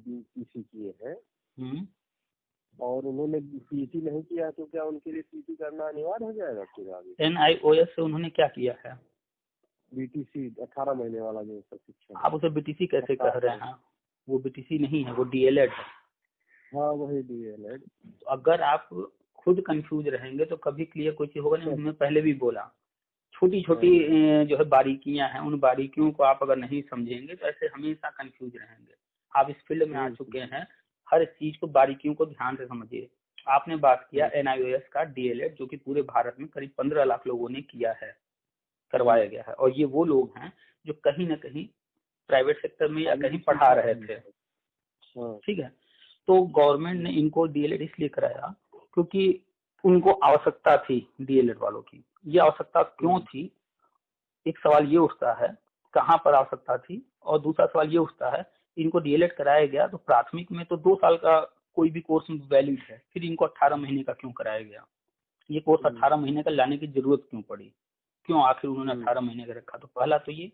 BTC किए हैं हम्म। और उन्होंने पीटी नहीं किया तो क्या उनके लिए पीटी करना अनिवार्य हो जाएगा फिर आगे? NIOS से उन्होंने क्या किया है? बीटीसी 18 महीने वाला जो प्रशिक्षण आप उसे BTC कैसे कह रहे हैं? वो BTC नहीं है, वो DLED है। हाँ वही DLED। तो अगर आप खुद कंफ्यूज रहेंगे तो कभी क्लियर कोई चीज होगा नहीं। मैंने पहले भी बोला, छोटी छोटी जो है बारीकियां हैं, उन बारीकियों को आप अगर नहीं समझेंगे तो ऐसे हमेशा कंफ्यूज रहेंगे। आप इस फील्ड में आ चुके हैं, हर चीज को बारीकियों को ध्यान से समझिए। आपने बात किया NIOS का DLED, जो कि पूरे भारत में करीब 15 लाख लोगों ने किया है, करवाया गया है। और ये वो लोग हैं जो कहीं ना कहीं प्राइवेट सेक्टर में या कहीं पढ़ा रहे थे। ठीक है, तो गवर्नमेंट ने इनको DLED इसलिए कराया क्योंकि उनको आवश्यकता थी DLED वालों की। ये आवश्यकता क्यों थी? एक सवाल ये उठता है, कहाँ पर आवश्यकता थी? और दूसरा सवाल ये उठता है, इनको DLED कराया गया तो प्राथमिक में तो 2 साल का कोई भी कोर्स वैलिड है, फिर इनको 18 महीने का क्यों कराया गया? ये कोर्स 18 महीने का लाने की जरूरत क्यों पड़ी? क्यों आखिर उन्होंने 18 महीने का रखा? तो पहला तो ये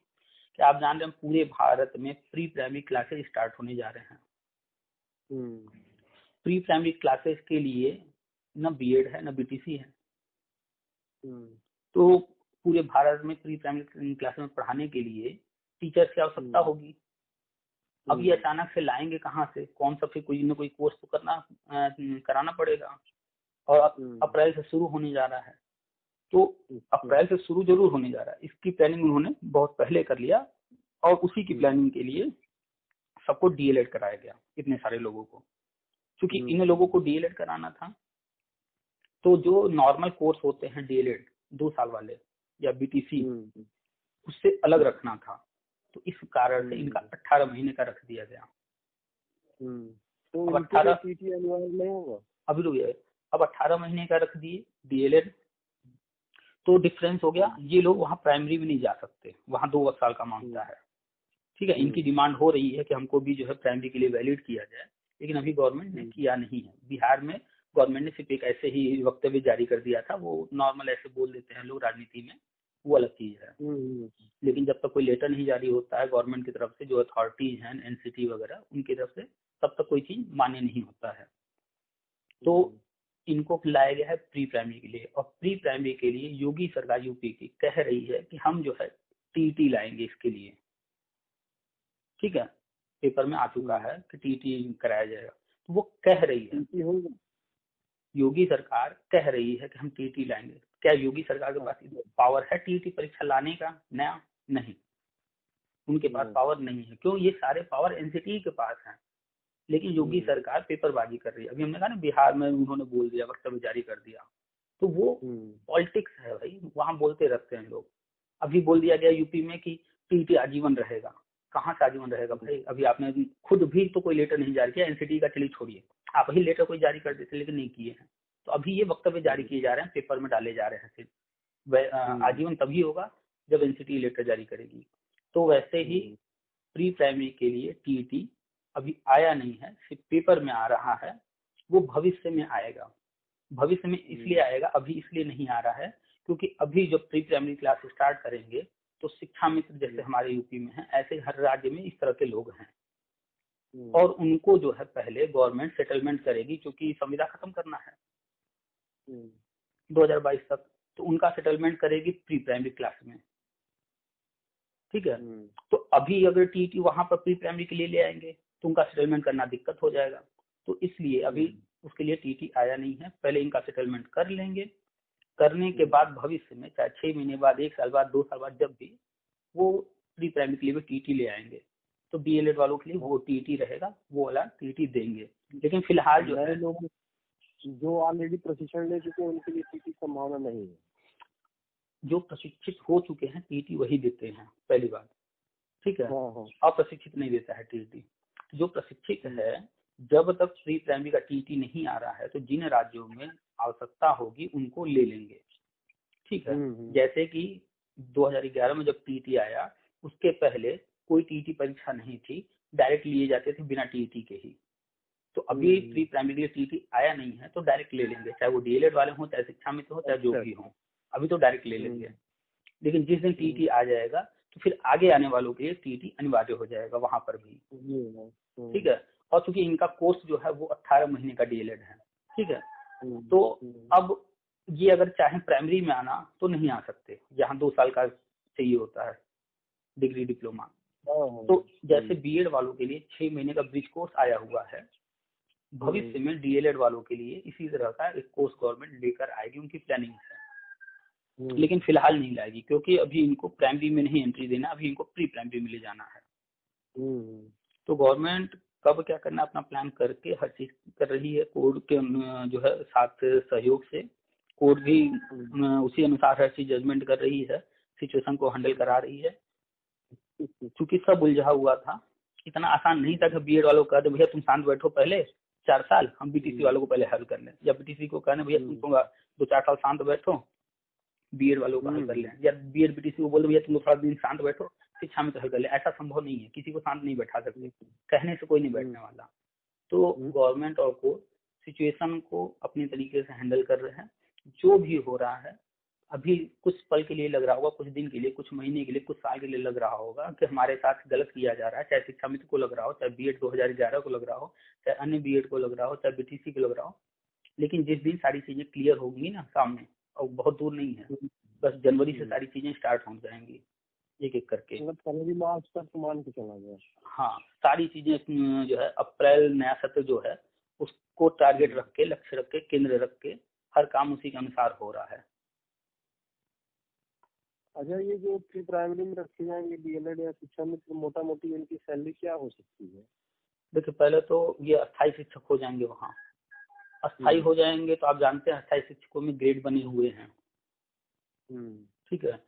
कि आप जान रहे हैं पूरे भारत में प्री प्राइमरी क्लासेस स्टार्ट होने जा रहे हैं। प्री प्राइमरी क्लासेस के लिए न BEd है न BTC है। तो पूरे भारत में प्री प्राइमरी क्लासेस में पढ़ाने के लिए टीचर्स की आवश्यकता होगी। अब ये अचानक से लाएंगे कहाँ से? कौन सा फिर कोई न कोई कोर्स तो कराना पड़ेगा। और अप्रैल से शुरू होने जा रहा है, तो अप्रैल से शुरू जरूर होने जा रहा है, इसकी प्लानिंग उन्होंने बहुत पहले कर लिया और उसी की प्लानिंग के लिए सबको DLED कराया गया, इतने सारे लोगों को। क्योंकि इन लोगों को DLED कराना था, तो जो नॉर्मल कोर्स होते हैं DLED 2 साल वाले या BTC, उससे अलग रखना था। तो इस कारण से इनका 18 महीने का रख दिया गया। तो अब 18 TT अनिवार्य नहीं होगा? अभी रुक गए, अब 18 महीने का रख दिए DLED, तो डिफरेंस हो गया। ये लोग वहाँ प्राइमरी में नहीं जा सकते, वहाँ 2 साल का मांगता है। ठीक है, इनकी डिमांड हो रही है कि हमको भी जो है प्राइमरी के लिए वैलिड किया जाए, लेकिन अभी गवर्नमेंट ने किया नहीं है। बिहार में गवर्नमेंट ने सिर्फ एक ऐसे ही वक्तव्य जारी कर दिया था, वो नॉर्मल ऐसे बोल देते हैं लोग राजनीति में, वो अलग चीज है। लेकिन जब तक कोई लेटर नहीं जारी होता है गवर्नमेंट की तरफ से, जो अथॉरिटीज हैं NCT वगैरह उनकी तरफ से, तब तक कोई चीज मान्य नहीं होता है। तो इनको लाया गया है प्री प्राइमरी के लिए, और प्री प्राइमरी के लिए योगी सरकार यूपी की कह रही है कि हम जो है TT लाएंगे इसके लिए। ठीक है, पेपर में आ चुका है कि TT कराया जाएगा। तो वो कह रही है, योगी सरकार कह रही है कि हम TT लाएंगे। क्या योगी सरकार के पास पावर है TT परीक्षा लाने का? नया नहीं, उनके पास पावर नहीं है। क्यों? ये सारे पावर NCT के पास है। लेकिन योगी सरकार पेपरबाजी कर रही है। अभी हमने कहा ना बिहार में उन्होंने बोल दिया, वक्तव्य जारी कर दिया, तो वो पॉलिटिक्स है भाई, वहां बोलते रहते हैं लोग। अभी बोल दिया गया यूपी में कि TT आजीवन रहेगा। कहाँ से आजीवन रहेगा भाई? अभी आपने खुद भी तो कोई लेटर नहीं जारी किया NCT का, चलिए छोड़िए, आप ही लेटर कोई जारी कर देते, लेकिन नहीं किए हैं। तो अभी ये वक्तव्य जारी किए जा रहे हैं, पेपर में डाले जा रहे हैं। सिर्फ आजीवन तभी होगा जब NCT लेटर जारी करेगी। तो वैसे ही प्री प्राइमरी के लिए TT अभी आया नहीं है, सिर्फ पेपर में आ रहा है। वो भविष्य में आएगा। भविष्य में इसलिए आएगा, अभी इसलिए नहीं आ रहा है क्योंकि अभी जब प्री प्राइमरी क्लास स्टार्ट करेंगे तो शिक्षा मित्र जैसे हमारे यूपी में है, ऐसे हर राज्य में इस तरह के लोग हैं। और उनको जो है पहले गवर्नमेंट सेटलमेंट करेगी, क्योंकि संविदा खत्म करना है 2022 तक, तो उनका सेटलमेंट करेगी प्री प्राइमरी क्लास में। ठीक है, तो अभी अगर TT वहां पर प्री प्राइमरी के लिए ले आएंगे तो उनका सेटलमेंट करना दिक्कत हो जाएगा। तो इसलिए अभी उसके लिए TT आया नहीं है, पहले इनका सेटलमेंट कर लेंगे। करने के बाद भविष्य में चाहे 6 महीने बाद, 1 साल बाद, 2 साल बाद, जब भी वो प्री प्राइमरी के लिए भी TT ले आएंगे, तो DLED वालों के लिए वो TT रहेगा, वो वाला TT देंगे। लेकिन फिलहाल जो है लोग जो ऑलरेडी प्रशिक्षण ले चुके हैं उनके लिए TT संभावना नहीं है। जो प्रशिक्षित हो चुके हैं TT वही देते हैं, पहली बात। ठीक है, अप्रशिक्षित नहीं देता है TT। जो प्रशिक्षित है, जब तक प्री प्राइमरी का TT नहीं आ रहा है तो जिन राज्यों में आवश्यकता होगी उनको ले लेंगे। ठीक है, जैसे कि 2011 में जब TT आया, उसके पहले कोई TT परीक्षा नहीं थी, डायरेक्ट लिए जाते थे बिना TT के ही। तो अभी प्री प्राइमरी के लिए TT आया नहीं है तो डायरेक्ट ले लेंगे, चाहे वो DLED वाले हों, चाहे शिक्षा मित्र हो, चाहे जो भी हो, अभी तो डायरेक्ट ले लेंगे। लेकिन जिस दिन TT आ जाएगा तो फिर आगे आने वालों के लिए TT अनिवार्य हो जाएगा वहां पर भी। ठीक है, और और चूंकि इनका कोर्स जो है वो 18 महीने का डीएलएड है, ठीक है। तो अब ये अगर चाहे प्राइमरी में आना तो नहीं आ सकते, यहाँ 2 साल का चाहिए होता है डिग्री डिप्लोमा। तो जैसे बीएड वालों के लिए 6 महीने का ब्रिज कोर्स आया हुआ है, भविष्य में डीएलएड वालों के लिए इसी तरह का एक कोर्स गवर्नमेंट लेकर आएगी, उनकी प्लानिंग है। लेकिन फिलहाल नहीं लाएगी क्योंकि अभी इनको प्राइमरी में नहीं एंट्री देना, अभी इनको प्री प्राइमरी में ले जाना है। तो गवर्नमेंट कब क्या करना अपना प्लान करके हर चीज कर रही है, कोर्ट के जो है साथ सहयोग से कोर्ट भी उसी अनुसार हर चीज जजमेंट कर रही है, सिचुएशन को हैंडल करा रही है। क्योंकि सब उलझा हुआ था, इतना आसान नहीं था कि बीएड वालों को कह दे भैया तुम शांत बैठो पहले 4 साल, हम बीटीसी वालों को पहले हल कर लें, या बीटीसी को कहने भैया तुम 2-4 साल शांत बैठो बीएड वालों को हल कर लें, या बीएड बीटीसी को बोल दो भैया तुम थोड़ा दिन शांत बैठो शिक्षा में तो हल कर ले। ऐसा संभव नहीं है, किसी को शांत नहीं बैठा सकते, कहने से कोई नहीं बैठने वाला। तो गवर्नमेंट और कोर्ट सिचुएशन को अपनी तरीके से हैंडल कर रहे हैं। जो भी हो रहा है अभी कुछ पल के लिए लग रहा होगा, कुछ दिन के लिए, कुछ महीने के लिए, कुछ साल के लिए लग रहा होगा कि हमारे साथ गलत किया जा रहा है, चाहे शिक्षा मित्र को लग रहा हो, चाहे बीएड 2011 को लग रहा हो, चाहे अन्य बीएड को लग रहा हो, चाहे बीटीसी को लग रहा हो। लेकिन जिस दिन सारी चीजें क्लियर होगी ना सामने, और बहुत दूर नहीं है, बस जनवरी से सारी चीजें स्टार्ट हो जाएंगी एक एक करके। फरवरी मार्च तक मान के चला गया। हाँ, सारी चीजें जो है अप्रैल नया सत्र जो है उसको टारगेट रख के, लक्ष्य रख के, केंद्र रख के हर काम उसी के अनुसार हो रहा है। अच्छा, ये जो प्री प्राइमरी में रखे जाएंगे डीएलएड या शिक्षा मित्र, मोटा मोटी इनकी सैलरी क्या हो सकती है? देखिए पहले तो ये अस्थायी शिक्षक हो जाएंगे, वहाँ अस्थायी हो जाएंगे तो आप जानते हैं अस्थायी शिक्षकों में ग्रेड बने हुए हैं, ठीक है।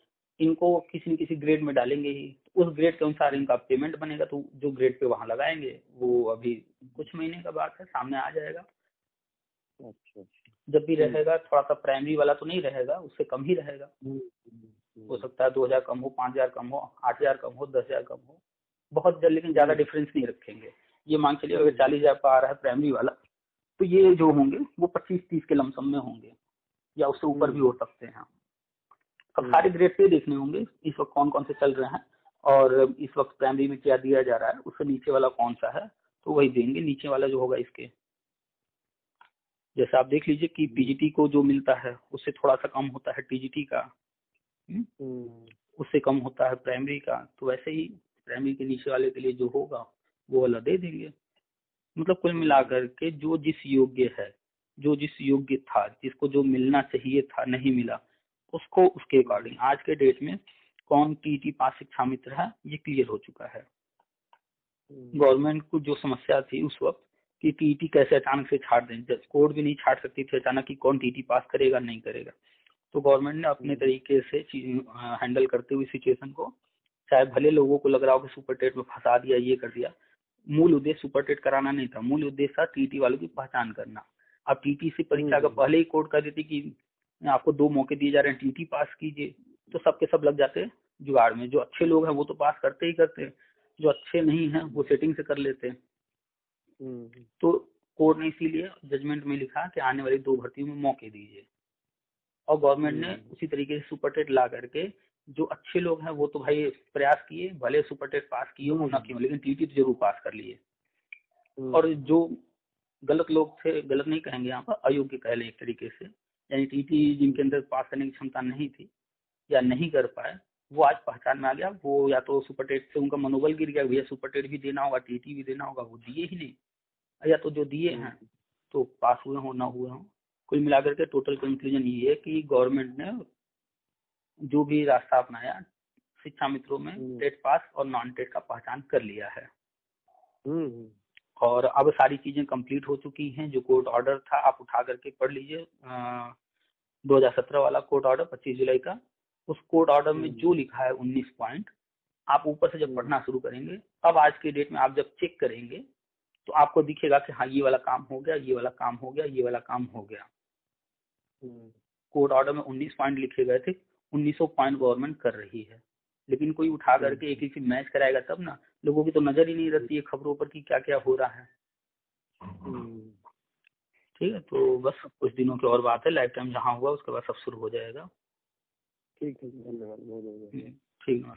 इनको किसी न किसी ग्रेड में डालेंगे ही, उस ग्रेड के अनुसार इनका पेमेंट बनेगा, तो जो ग्रेड पे वहाँ लगाएंगे वो अभी कुछ महीने का बात है, सामने आ जाएगा। अच्छा, जब भी रहेगा थोड़ा सा प्राइमरी वाला तो नहीं रहेगा, उससे कम ही रहेगा। हो सकता है 2000 कम हो, 5000 कम हो, 8000 कम हो, 10,000 कम हो, बहुत जल्द, लेकिन ज्यादा डिफरेंस नहीं रखेंगे। ये मान चलिए अगर 40,000 का आ रहा है प्राइमरी वाला, तो ये जो होंगे वो 25-30 के लमसम में होंगे, या उससे ऊपर भी हो सकते हैं। अब सारे ग्रेड पे देखने होंगे इस वक्त कौन कौन से चल रहे हैं, और इस वक्त प्राइमरी में क्या दिया जा रहा है, उससे नीचे वाला कौन सा है तो वही देंगे। नीचे वाला जो होगा इसके, जैसे आप देख लीजिए कि पीजीटी को जो मिलता है उससे थोड़ा सा कम होता है टीजीटी का, उससे कम होता है प्राइमरी का, तो वैसे ही प्राइमरी के नीचे वाले के लिए जो होगा वो वाला दे देंगे। मतलब कुल मिलाकर के जो जिस योग्य है, जो जिस योग्य था, जिसको जो मिलना चाहिए था नहीं मिला, उसको उसके अकॉर्डिंग आज के डेट में कौन टीटी पास शिक्षा मित्र है ये क्लियर हो चुका है। गवर्नमेंट को जो समस्या थी उस वक्त कि टीटी कैसे अचानक से छाट दें, कोर्ट भी नहीं छाट सकती थी अचानक कि कौन टीटी पास करेगा नहीं करेगा, तो गवर्नमेंट ने अपने तरीके से हैंडल करते हुए सिचुएशन को, चाहे भले लोगों को लग रहा हो कि सुपर टेट में फंसा दिया, ये कर दिया, मूल उद्देश्य सुपर टेट कराना नहीं था, मूल उद्देश्य था टीटी वालों की पहचान करना। अब टीटी से परीक्षा का पहले ही कोर्ट कर देती कि आपको 2 मौके दिए जा रहे हैं, टीटी पास कीजिए, तो सबके सब लग जाते जुगाड़ में। जो अच्छे लोग हैं वो तो पास करते ही करते, जो अच्छे नहीं हैं वो सेटिंग से कर लेते। तो कोर्ट ने इसीलिए जजमेंट में लिखा कि आने वाली 2 भर्तियों में मौके दीजिए, और गवर्नमेंट ने उसी तरीके से सुपर टेट ला करके जो अच्छे लोग हैं वो तो भाई प्रयास किए, भले सुपर टेट पास किए हो ना किए, लेकिन टीटी तो जरूर पास कर लिए। और जो गलत लोग थे, गलत नहीं कहेंगे यहाँ पर, अयोग्य कह लें एक तरीके से, यानी टीटी जिनके अंदर पास करने की क्षमता नहीं थी या नहीं कर पाए, वो आज पहचान में आ गया। वो या तो सुपर टेट से उनका मनोबल गिर गया, भैया सुपर टेट भी देना होगा, टीटी भी देना होगा, वो दिए ही नहीं, या तो जो दिए हैं तो पास हुए हो ना हुए हो। कुल मिलाकर के टोटल कंक्लूजन ये है कि गवर्नमेंट ने जो भी रास्ता अपनाया शिक्षा मित्रों में टेट पास और नॉन टेट का पहचान कर लिया है। और अब सारी चीजें कंप्लीट हो चुकी हैं। जो कोर्ट ऑर्डर था आप उठा करके पढ़ लीजिए, 2017 वाला कोर्ट ऑर्डर 25 जुलाई का, उस कोर्ट ऑर्डर में जो लिखा है 19 पॉइंट, आप ऊपर से जब पढ़ना शुरू करेंगे, अब आज के डेट में आप जब चेक करेंगे तो आपको दिखेगा कि हाँ ये वाला काम हो गया, ये वाला काम हो गया, ये वाला काम हो गया। कोर्ट ऑर्डर में 19 पॉइंट लिखे गए थे, 1900 पॉइंट गवर्नमेंट कर रही है, लेकिन कोई उठा करके एक एक मैच कराएगा तब ना, लोगों की तो नजर ही नहीं रहती है खबरों पर कि क्या क्या हो रहा है। ठीक है, तो बस कुछ दिनों की और बात है, लाइफ टाइम जहाँ हुआ उसके बाद सब शुरू हो जाएगा। ठीक है, धन्यवाद। ठीक है।